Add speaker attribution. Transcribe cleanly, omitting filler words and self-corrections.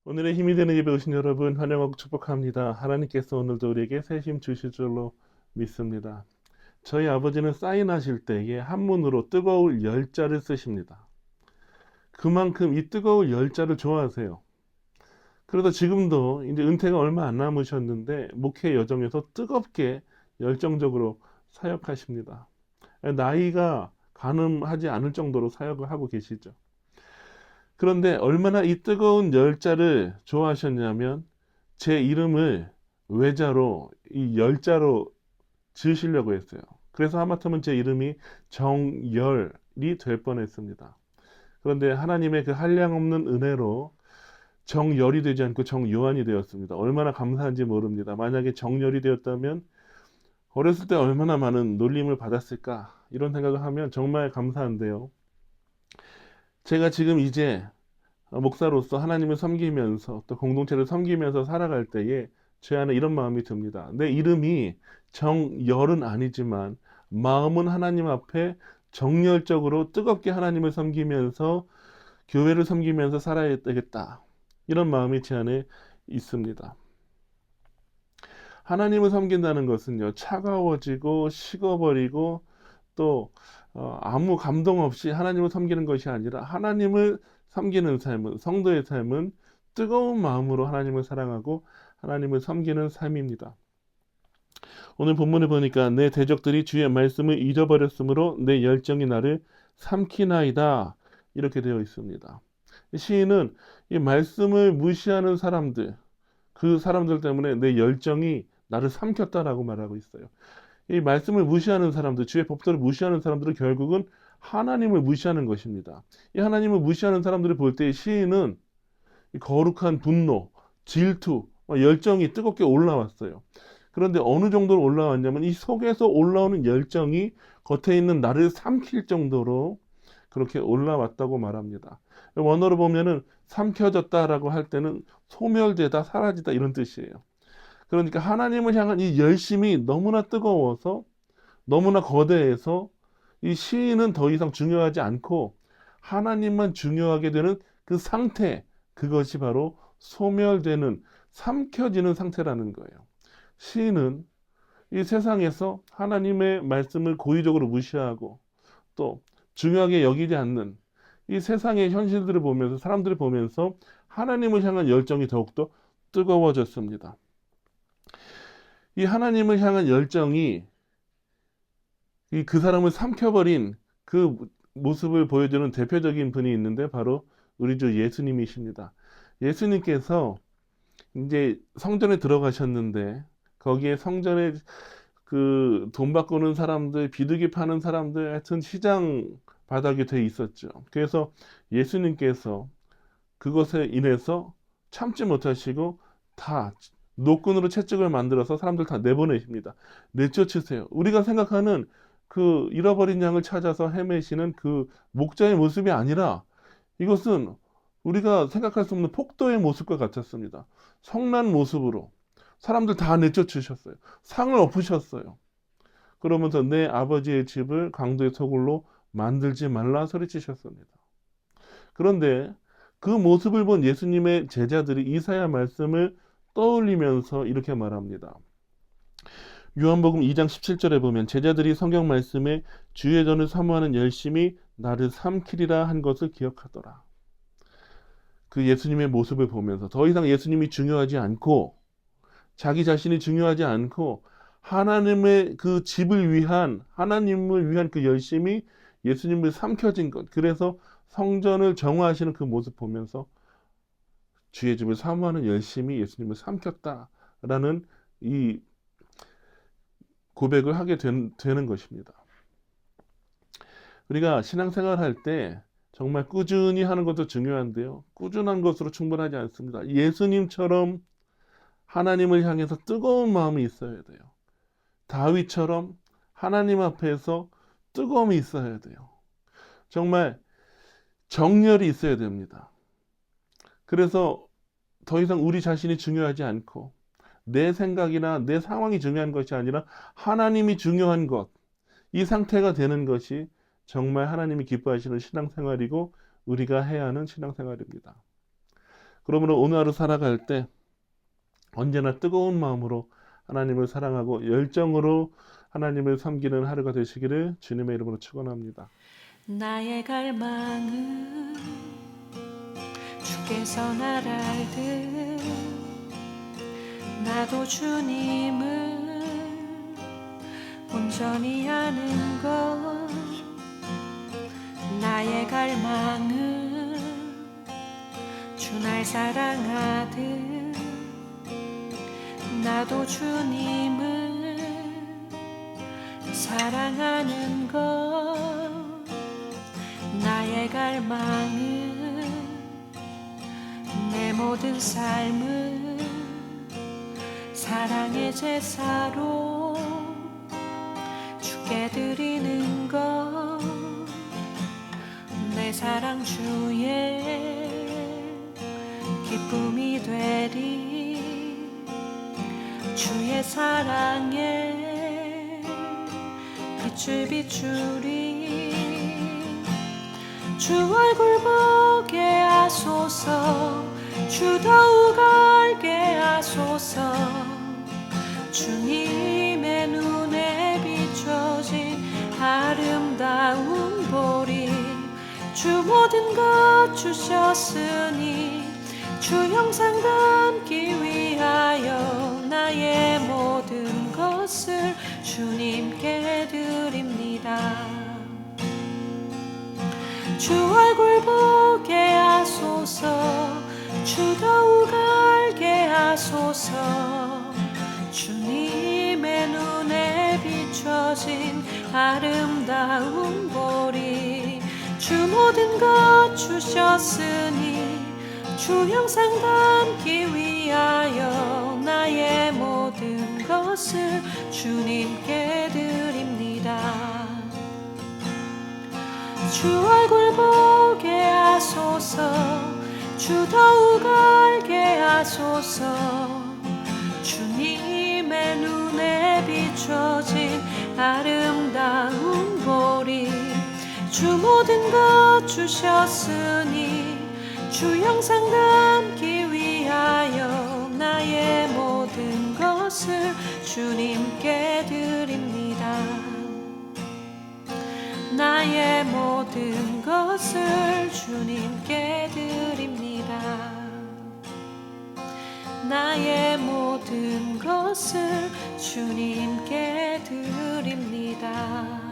Speaker 1: 오늘의 힘이 되는 예배 오신 여러분 환영하고 축복합니다. 하나님께서 오늘도 우리에게 새 힘 주실 줄로 믿습니다. 저희 아버지는 사인하실 때에 한문으로 뜨거울 열자를 쓰십니다. 그만큼 이 뜨거울 열자를 좋아하세요. 그래서 지금도 이제 은퇴가 얼마 안 남으셨는데 목회 여정에서 뜨겁게 열정적으로 사역하십니다. 나이가 가늠하지 않을 정도로 사역을 하고 계시죠. 그런데 얼마나 이 뜨거운 열자를 좋아하셨냐면 제 이름을 외자로 이 열자로 지으시려고 했어요. 그래서 하마터면 제 이름이 정열이 될 뻔했습니다. 그런데 하나님의 그 한량없는 은혜로 정열이 되지 않고 정요한이 되었습니다. 얼마나 감사한지 모릅니다. 만약에 정열이 되었다면 어렸을 때 얼마나 많은 놀림을 받았을까 이런 생각을 하면 정말 감사한데요. 제가 지금 이제 목사로서 하나님을 섬기면서 또 공동체를 섬기면서 살아갈 때에 제 안에 이런 마음이 듭니다. 내 이름이 정열은 아니지만 마음은 하나님 앞에 정열적으로 뜨겁게 하나님을 섬기면서 교회를 섬기면서 살아야 되겠다. 이런 마음이 제 안에 있습니다. 하나님을 섬긴다는 것은요, 차가워지고 식어버리고 또 아무 감동 없이 하나님을 섬기는 것이 아니라 하나님을 섬기는 삶은, 성도의 삶은 뜨거운 마음으로 하나님을 사랑하고 하나님을 섬기는 삶입니다. 오늘 본문을 보니까 내 대적들이 주의 말씀을 잊어버렸으므로 내 열정이 나를 삼키나이다 이렇게 되어 있습니다. 시인은 이 말씀을 무시하는 사람들, 그 사람들 때문에 내 열정이 나를 삼켰다라고 말하고 있어요. 이 말씀을 무시하는 사람들, 주의 법도를 무시하는 사람들은 결국은 하나님을 무시하는 것입니다. 이 하나님을 무시하는 사람들을 볼 때 시인은 이 거룩한 분노, 질투, 열정이 뜨겁게 올라왔어요. 그런데 어느 정도로 올라왔냐면 이 속에서 올라오는 열정이 겉에 있는 나를 삼킬 정도로 그렇게 올라왔다고 말합니다. 원어로 보면은 삼켜졌다라고 할 때는 소멸되다, 사라지다 이런 뜻이에요. 그러니까 하나님을 향한 이 열심이 너무나 뜨거워서 너무나 거대해서 이 시인은 더 이상 중요하지 않고 하나님만 중요하게 되는 그 상태, 그것이 바로 소멸되는, 삼켜지는 상태라는 거예요. 시인은 이 세상에서 하나님의 말씀을 고의적으로 무시하고 또 중요하게 여기지 않는 이 세상의 현실들을 보면서 사람들을 보면서 하나님을 향한 열정이 더욱더 뜨거워졌습니다. 이 하나님을 향한 열정이 그 사람을 삼켜버린 그 모습을 보여주는 대표적인 분이 있는데 바로 우리 주 예수님이십니다. 예수님께서 이제 성전에 들어가셨는데 거기에 성전에 그 돈 바꾸는 사람들, 비둘기 파는 사람들, 하여튼 시장 바닥이 돼 있었죠. 그래서 예수님께서 그것에 인해서 참지 못하시고 다 노끈으로 채찍을 만들어서 사람들 다 내보내십니다. 내쫓으세요. 우리가 생각하는 그 잃어버린 양을 찾아서 헤매시는 그 목자의 모습이 아니라 이것은 우리가 생각할 수 없는 폭도의 모습과 같았습니다. 성난 모습으로 사람들 다 내쫓으셨어요. 상을 엎으셨어요. 그러면서 내 아버지의 집을 강도의 소굴로 만들지 말라 소리치셨습니다. 그런데 그 모습을 본 예수님의 제자들이 이사야 말씀을 떠올리면서 이렇게 말합니다. 요한복음 2장 17절에 보면 제자들이 성경 말씀에 주의 전을 사모하는 열심이 나를 삼키리라 한 것을 기억하더라. 그 예수님의 모습을 보면서 더 이상 예수님이 중요하지 않고 자기 자신이 중요하지 않고 하나님의 그 집을 위한 하나님을 위한 그 열심이 예수님을 삼켜진 것. 그래서 성전을 정화하시는 그 모습 보면서 주의 집을 사모하는 열심이 예수님을 삼켰다라는 이 고백을 하게 되는 것입니다. 우리가 신앙생활 할 때 정말 꾸준히 하는 것도 중요한데요. 꾸준한 것으로 충분하지 않습니다. 예수님처럼 하나님을 향해서 뜨거운 마음이 있어야 돼요. 다윗처럼 하나님 앞에서 뜨거움이 있어야 돼요. 정말 정열이 있어야 됩니다. 그래서 더 이상 우리 자신이 중요하지 않고 내 생각이나 내 상황이 중요한 것이 아니라 하나님이 중요한 것, 이 상태가 되는 것이 정말 하나님이 기뻐하시는 신앙생활이고 우리가 해야 하는 신앙생활입니다. 그러므로 오늘 하루 살아갈 때 언제나 뜨거운 마음으로 하나님을 사랑하고 열정으로 하나님을 섬기는 하루가 되시기를 주님의 이름으로 축원합니다.
Speaker 2: 나의 갈망은 주께서 날 알듯 나도 주님을 온전히 아는 것. 나의 갈망은 주 날 사랑하듯 나도 주님을 사랑하는 것. 나의 갈망은 내 모든 삶을 사랑의 제사로 주께 드리는 것. 내 사랑 주의 기쁨이 되리. 주의 사랑에 빛을 비추리. 주 얼굴 보게 하소서. 주 더욱 알게 하소서. 주님의 눈에 비춰진 아름다운 보리. 주 모든 것 주셨으니 주 형상 담기 위하여 나의 모든 것을 주님께 드립니다. 주 얼굴 보게 하소서. 주 더욱 알게 하소서. 주님의 눈에 비춰진 아름다운 보리. 주 모든 것 주셨으니 주 형상 담기 위하여 나의 모든 것을 주님께 드립니다. 주 얼굴 보게 하소서. 주 더욱 알게 하소서. 주님의 눈에 비춰진 아름다운 보리. 주 모든 것 주셨으니 주 형상 담기 위하여 나의 모든 것을 주님께 드립니다. 나의 모든 것을 주님께 드립니다. 나의 모든 것을 주님께 드립니다.